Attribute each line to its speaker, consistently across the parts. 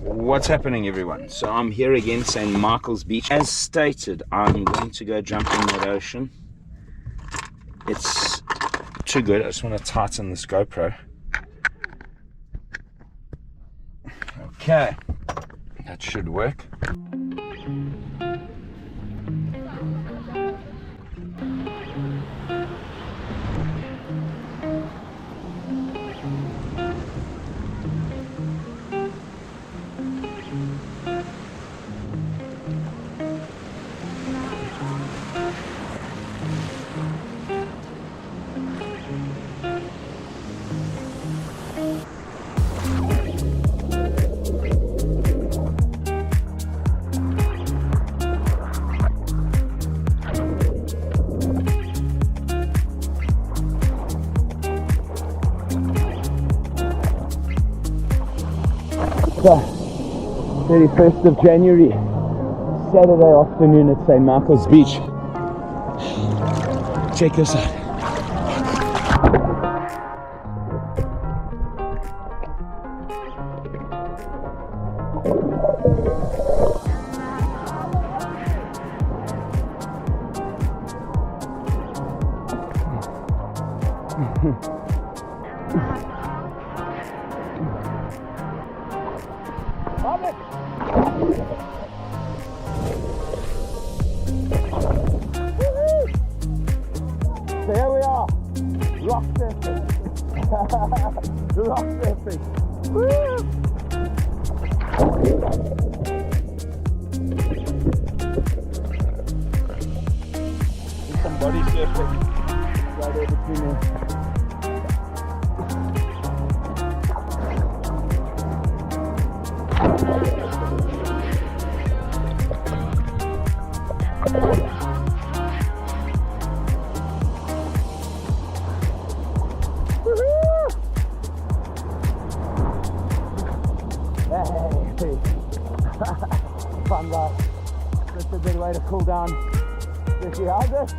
Speaker 1: What's happening, everyone? So I'm here again, St. Michael's Beach. As stated, I'm going to go jump in that ocean. It's too good. I just want to tighten this GoPro. Okay, that should work. So, 31st of January, Saturday afternoon at St. Michael's Beach. Check this out. So here we are, rock surfing. Rock surfing. Woo! There's some body surfing right there between there. Fun guys, just a good way to cool down, especially how's it?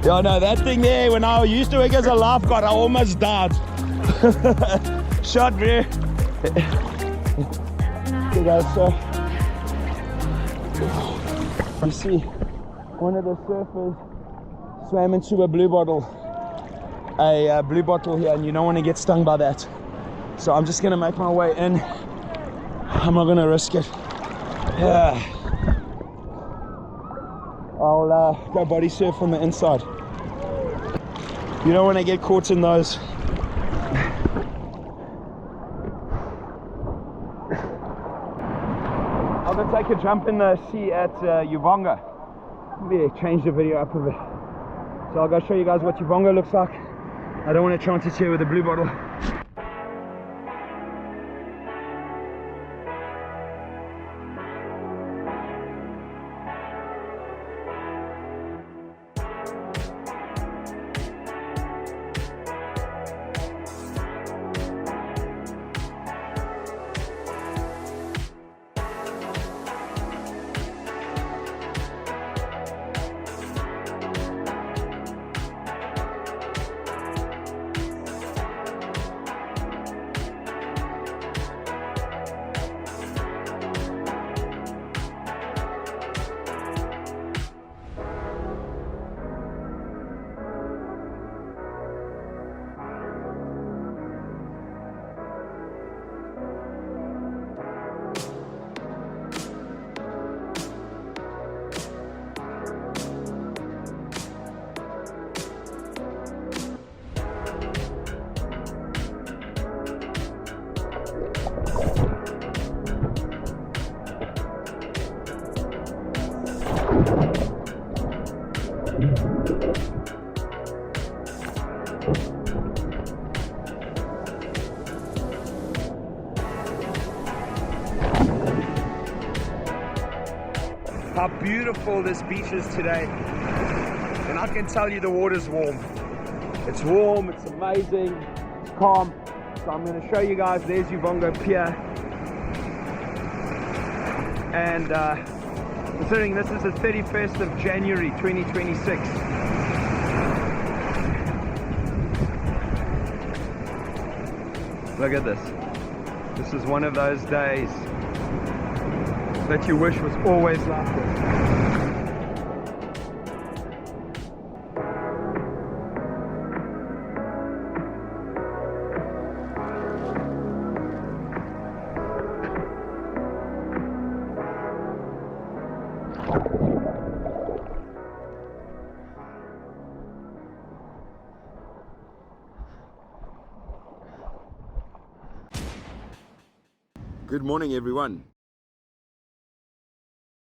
Speaker 1: Yeah, no, that thing there, when I used to work as a lifeguard, I almost died. Shot, bro. Okay, guys, so you see one of the surfers swam into a blue bottle here, and you don't want to get stung by that. So I'm just gonna make my way in. I'm not gonna risk it. Yeah. I'll go body surf from the inside. You don't want to get caught in those. I'm gonna take a jump in the sea at Yubongo. Maybe change the video up a bit. So I'll go show you guys what Yubongo looks like. I don't want to chance it here with a blue bottle. How beautiful this beach is today. And I can tell you the water's warm. It's warm, it's amazing, it's calm. So I'm going to show you guys, there's Yubongo Pier. And considering this is the 31st of January 2026. Look at this. This is one of those days that you wish was always like this. Good morning, everyone.